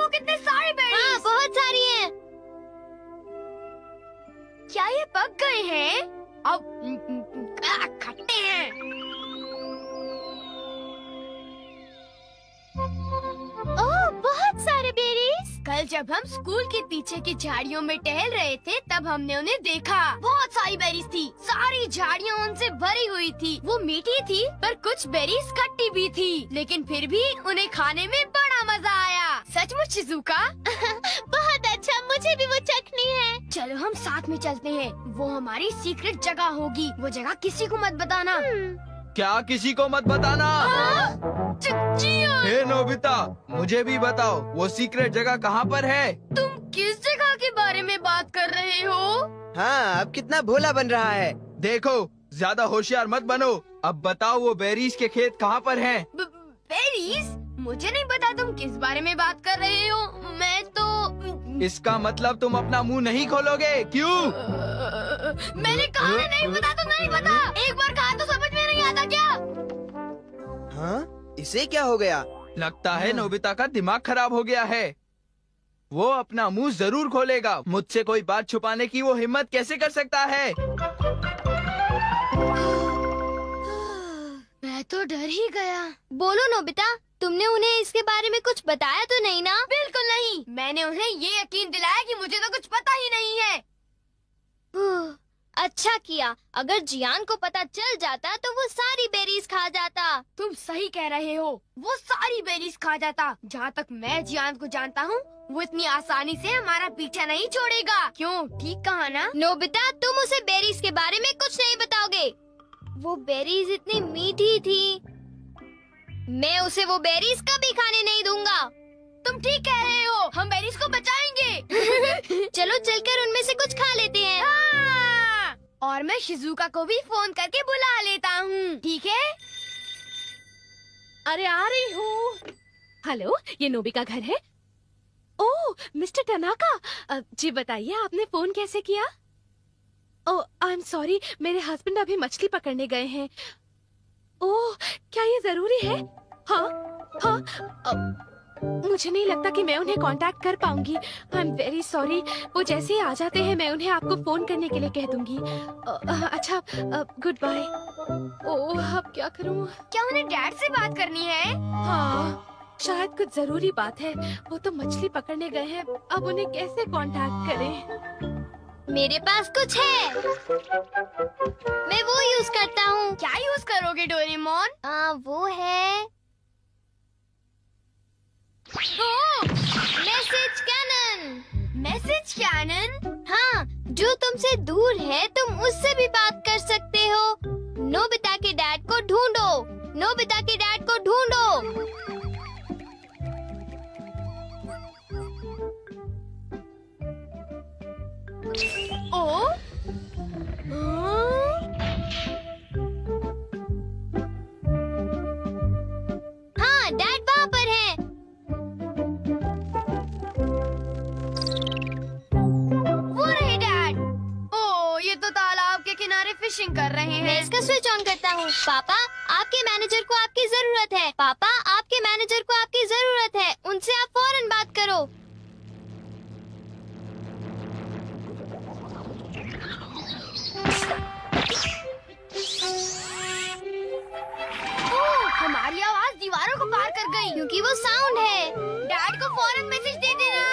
देखो कितने सारे बेरीज। हाँ, बहुत सारी हैं। क्या ये पक गए हैं? अब खट्टे हैं। ओह, बहुत सारे बेरीज। कल जब हम स्कूल के पीछे की झाड़ियों में टहल रहे थे तब हमने उन्हें देखा। बहुत सारी बेरीज थी। सारी झाड़ियाँ उनसे भरी हुई थी। वो मीठी थी पर कुछ बेरीज खट्टी भी थी, लेकिन फिर भी उन्हें खाने में बड़ा मजा आया। सचमुच शिज़ुका? बहुत अच्छा, मुझे भी वो चखनी है। चलो हम साथ में चलते हैं। वो हमारी सीक्रेट जगह होगी। वो जगह किसी को मत बताना। क्या किसी को मत बताना? हे नोबिता, मुझे भी बताओ वो सीक्रेट जगह कहाँ पर है? तुम किस जगह के बारे में बात कर रहे हो? हाँ, अब कितना भोला बन रहा है। देखो, ज्यादा होशियार मत बनो। अब बताओ वो बेरीज के खेत कहाँ पर हैं? बेरीज? मुझे नहीं पता तुम किस बारे में बात कर रहे हो। मैं तो इसका मतलब तुम अपना मुंह नहीं खोलोगे, क्यों? मैंने कहा है नहीं पता तो नहीं पता। एक बार कहा तो समझ में नहीं आता क्या? हाँ, इसे क्या हो गया? लगता है नोबिता का दिमाग खराब हो गया है। वो अपना मुंह जरूर खोलेगा। मुझसे कोई बात छुपाने की वो हिम्मत कैसे कर सकता है? मैं तो डर ही गया। बोलो नोबिता, तुमने उन्हें इसके बारे में कुछ बताया तो नहीं ना? बिल्कुल नहीं। मैंने उन्हें ये यकीन दिलाया कि मुझे तो कुछ पता ही नहीं है। अच्छा किया। अगर जियान को पता चल जाता तो वो सारी बेरीज खा जाता। तुम सही कह रहे हो। वो सारी बेरीज खा जाता। जहाँ तक मैं जियान को जानता हूँ, वो इतनी आसानी से हमारा पीछा नहीं छोड़ेगा। क्यों, ठीक कहा ना? नोबिता, तुम उसे बेरीज के बारे में कुछ नहीं बताओगे। वो बेरीज इतनी मीठी थी। मैं उसे वो बेरीज कभी खाने नहीं दूंगा। तुम ठीक कह रहे हो। हम बेरीज को बचाएंगे। चलो चलकर उनमें से कुछ खा लेते हैं। हाँ! और मैं शिज़ुका को भी फोन करके बुला लेता हूँ, ठीक है? अरे आ रही हूँ। हेलो, ये नोबी का घर है? ओह, मिस्टर टनाका। जी बताइए, आपने फोन कैसे किया? ओह, आई एम सॉरी, मेरे हस्बैंड अभी मछली पकड़ने गए हैं। ओह, क्या ये जरूरी है? हाँ, हाँ। मुझे नहीं लगता कि मैं उन्हें कांटेक्ट कर पाऊंगी। I am very sorry. वो जैसे ही आ जाते हैं मैं उन्हें आपको फोन करने के लिए कह दूंगी। अच्छा, गुड बाय। ओह, अब क्या करूं? क्या उन्हें डैड से बात करनी है? हाँ, शायद कुछ जरूरी बात है। वो तो मछली पकड़ने गए हैं, अब उन्हें कैसे कांटेक्ट करें? मेरे पास कुछ है। मैं वो यूज करता हूँ। क्या यूज करोगे डोरेमोन? वो है मैसेज कैनन। Message cannon? हाँ, जो तुमसे दूर है तुम उससे भी बात कर सकते हो। नोबिता के डैड को ढूंढो। नोबिता के डैड को ढूंढो। ओ? हाँ, डैड वहाँ पर है। वो रहे डैड। ओ, ये तो तालाब के किनारे फिशिंग कर रहे मैं हैं। इसका स्विच ऑन करता हूँ। पापा, आपके मैनेजर को आपकी जरूरत है। पापा, आपके मैनेजर को आपकी जरूरत है। उनसे आप फौरन बात करो। ओ, हमारी आवाज दीवारों को पार कर गई। क्योंकि वो साउंड है। डैड को फौरन मैसेज दे देना।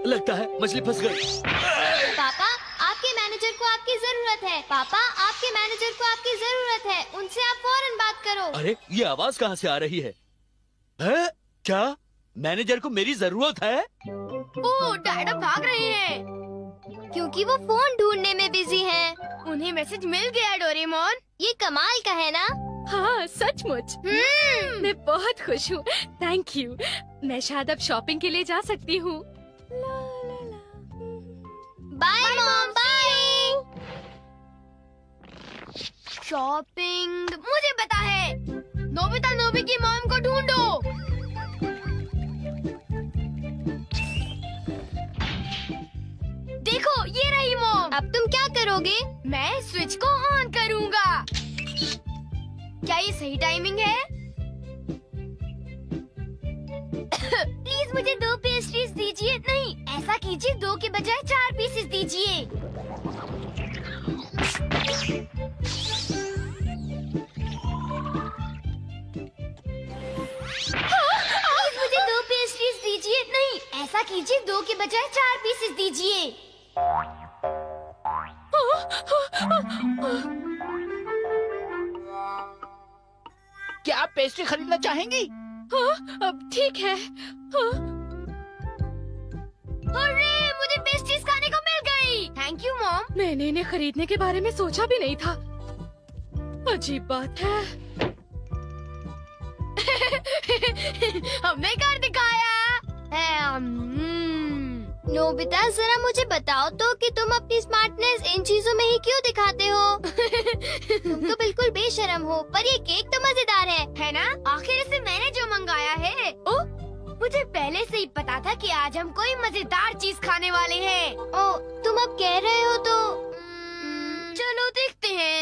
लगता है मछली फंस गई। पापा, आपके मैनेजर को आपकी जरूरत है। पापा, आपके मैनेजर को आपकी जरूरत है। उनसे आप फौरन बात करो। अरे, ये आवाज कहाँ से आ रही है? हैं? क्या मैनेजर को मेरी जरूरत है? ओ, डैड अब भाग रहे हैं। क्योंकि वो फोन ढूंढने में बिजी हैं। उन्हें मैसेज मिल गया डोरेमोन। ये कमाल का है ना? हाँ, सचमुच। मैं बहुत खुश हूँ। Thank you. मैं शायद अब शॉपिंग के लिए जा सकती हूँ। Bye mom, bye. शॉपिंग मुझे पता है। नोबिता नोबी की मॉम को ढूंढो। देखो ये रही मॉम। अब तुम क्या करोगे? मैं स्विच को ऑन करूंगा। क्या ये सही टाइमिंग है? प्लीज मुझे 2 पेस्ट्रीज दीजिए। नहीं, ऐसा कीजिए 2 के बजाय 4 पीसेस दीजिए। प्लीज मुझे 2 पेस्ट्रीज दीजिए। नहीं, ऐसा कीजिए 2 के बजाय 4 पीसेस दीजिए। क्या आप पेस्ट्री खरीदना चाहेंगी? अब ठीक है। अरे मुझे पेस्ट्रीज खाने को मिल गई। Thank you mom. मैंने इन्हें खरीदने के बारे में सोचा भी नहीं था। अजीब बात है। हमने कर दिखाया। नोबिता, जरा मुझे बताओ तो कि तुम अपनी स्मार्टनेस इन चीजों में ही क्यों दिखाते हो? तुम तो बिल्कुल बेशर्म हो, पर ये केक तो मजेदार है ना? आखिर इसे मैंने जो मंगाया है। ओ, मुझे पहले से ही पता था कि आज हम कोई मजेदार चीज खाने वाले हैं। ओ, तुम अब कह रहे हो तो चलो देखते हैं।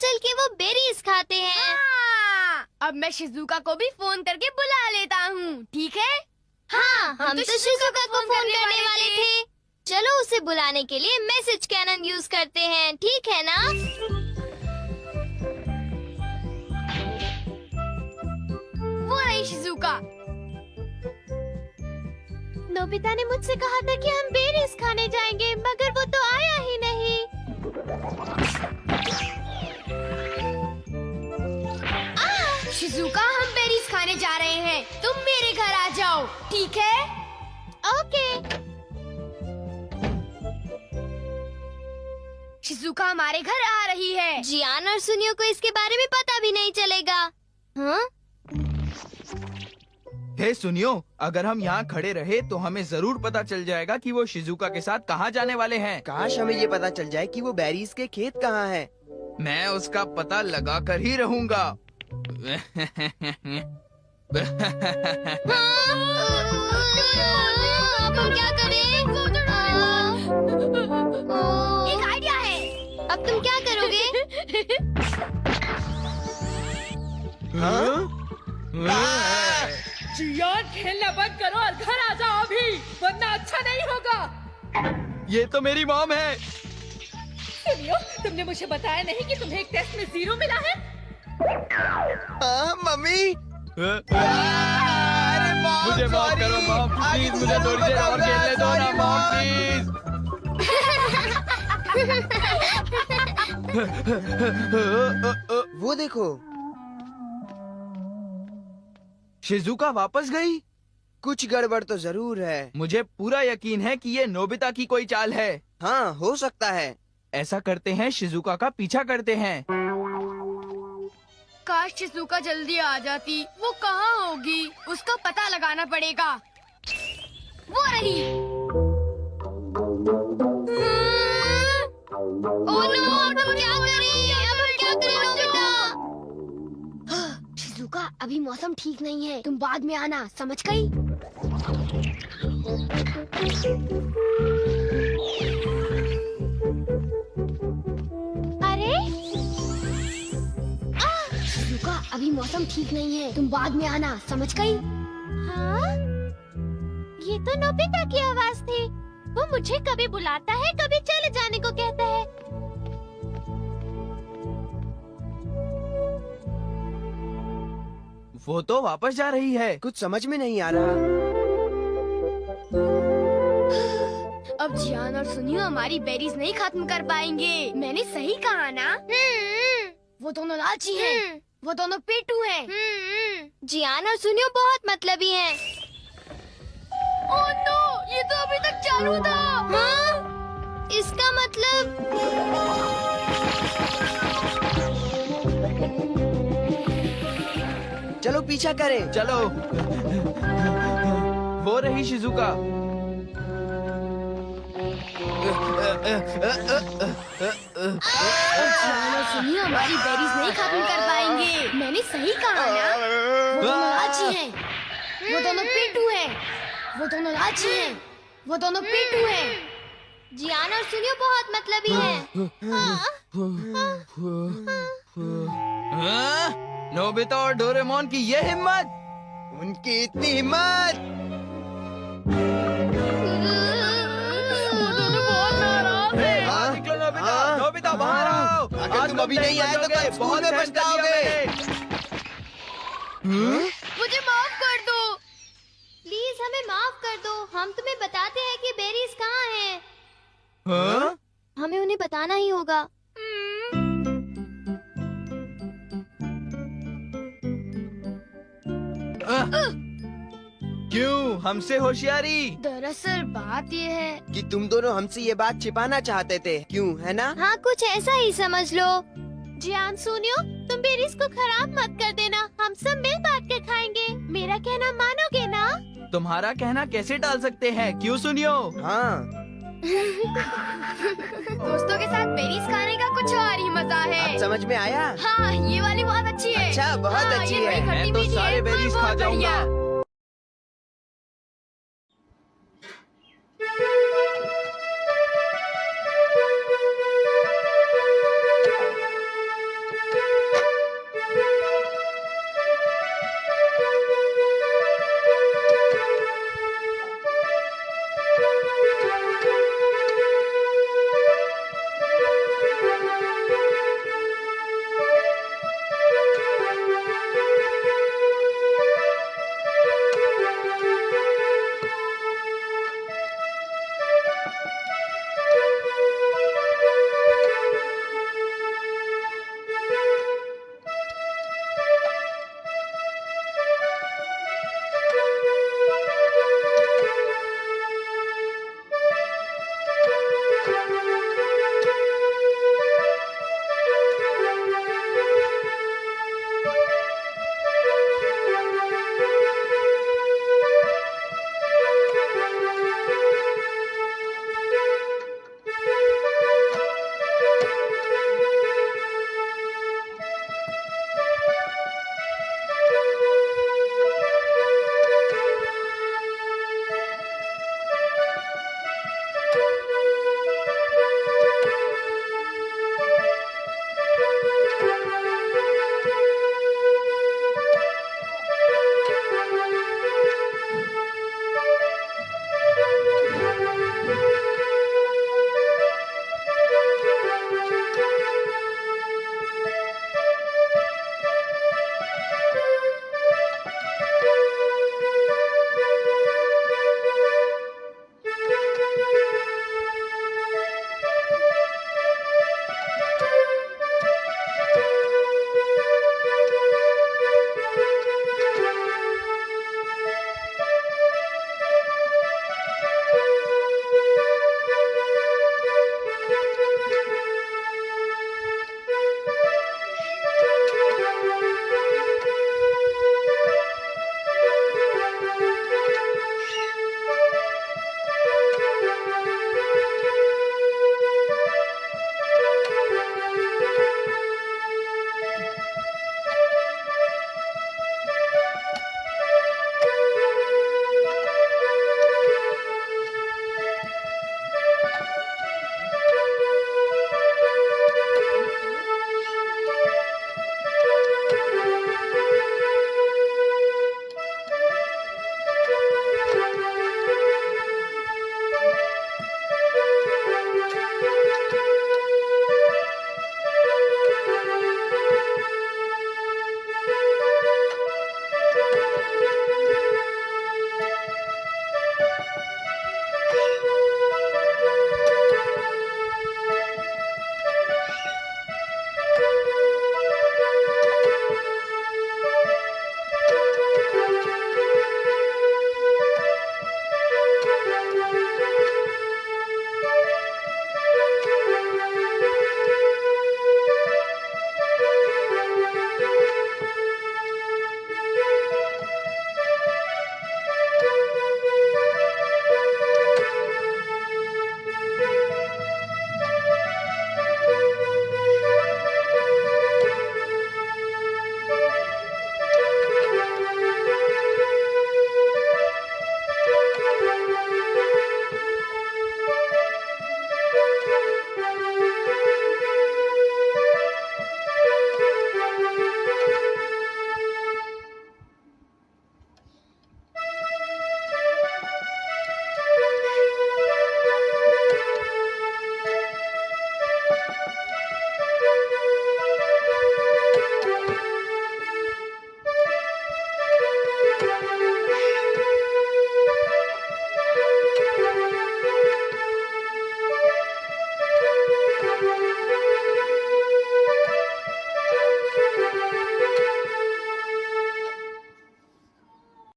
चल के वो बेरीज खाते हैं। हाँ, अब मैं शिजुका को भी फोन करके बुला लेता हूँ, ठीक है? हाँ, हम तो शिजुका को फोन करने वाले वाले थे। चलो उसे बुलाने के लिए मैसेज कैनन यूज करते हैं, ठीक है ना? वो रही शिजुका। नोबिता ने मुझसे कहा था कि हम बेरीज खाने जाएंगे, मगर वो तो आया ही नहीं। शिजुका, हम बेरीज खाने जा रहे हैं। तुम मेरे घर आ जाओ, ठीक है? ओके। शिजुका हमारे घर आ रही है। जियान और सुनियो को इसके बारे में पता भी नहीं चलेगा। हाँ? हे सुनियो, अगर हम यहाँ खड़े रहे तो हमें जरूर पता चल जाएगा कि वो शिजुका के साथ कहाँ जाने वाले हैं। काश हमें ये पता चल जाए कि वो बेरीज के खेत कहाँ हैं। मैं उसका पता लगा कर ही रहूंगा। अब हम क्या करें? एक आइडिया है। अब तुम क्या करोगे? जियान, खेलना बंद करो और घर आ जाओ अभी, वरना अच्छा नहीं होगा। ये तो मेरी मॉम है। सुनियो, तुमने मुझे बताया नहीं कि तुम्हें एक टेस्ट में 0 मिला है? मम्मी। मुझे माफ करो मॉम, प्लीज मुझे थोड़ी देर और खेलने दो ना मॉम, प्लीज। वो देखो, शिजुका वापस गई। कुछ गड़बड़ तो जरूर है। मुझे पूरा यकीन है कि ये नोबिता की कोई चाल है। हाँ, हो सकता है। ऐसा करते हैं, शिजुका का पीछा करते हैं। काश शिजुका जल्दी आ जाती। वो कहाँ होगी? उसका पता लगाना पड़ेगा। वो रही। ओह नो, अब हम क्या करें? अब हम क्या करें नोबिता? शिजुका, अभी मौसम ठीक नहीं है। तुम बाद में आना, समझ गई? अरे, शिजुका, अभी मौसम ठीक नहीं है। तुम बाद में आना, समझ गई? हाँ? ये तो नोबिता की आवाज थी। वो मुझे कभी बुलाता है, कभी चले जाने को कहता है। वो तो वापस जा रही है। कुछ समझ में नहीं आ रहा। जियान और सुनियो हमारी बेरीज नहीं खत्म कर पाएंगे। मैंने सही कहा ना? वो दोनों लालची हैं। वो दोनों पेटू हैं। जियान और सुनियो बहुत मतलबी हैं। ओह नो, ये तो अभी तक चालू था। हाँ? इसका मतलब चलो पीछा करें। चलो। वो रही शिजुका। जियान और सुनियो हमारी बेरीज नहीं खत्म कर पाएंगे। मैंने सही कहा ना? वो दोनों लालची हैं। वो दोनों पेटू हैं। वो दोनों लालची हैं। वो दोनों पेटू हैं। जियान और सुनियो बहुत मतलबी हैं। हाँ? नोबिता और डोरेमोन की ये हिम्मत! उनकी इतनी हिम्मत! हाँ? निकलो नोबिता! हाँ? नोबिता बाहर आओ! अगर आज तुम अभी नहीं आए तो कल स्कूल बहुत में सहन कर लिया पछताओगे। मैंने। मुझे माफ कर दो। प्लीज हमें माफ कर दो। हम तुम्हें बताते हैं कि बेरीज कहाँ हैं। हाँ? हमें उन्हें बताना ही होगा। क्यों? हमसे होशियारी? दरअसल बात ये है। कि तुम दोनों हमसे ये बात छिपाना चाहते थे, क्यों, है ना? हाँ, कुछ ऐसा ही समझ लो। जियान सुनियो, तुम बेरीज को खराब मत कर देना। हम सब मिल बांट के खाएंगे। मेरा कहना मानोगे ना? तुम्हारा कहना कैसे टाल सकते हैं? क्यों सुनियो? हाँ। दोस्तों के साथ बेरीज खाने का कुछ और ही मजा है। अब समझ में आया? हाँ, ये वाली बहुत अच्छी है। अच्छा, बहुत हाँ, अच्छी ये है। बड़ी खट्टी मैं तो मीठी सारे है, बेरीज बहुत खा बढ़िया। जाऊंगा।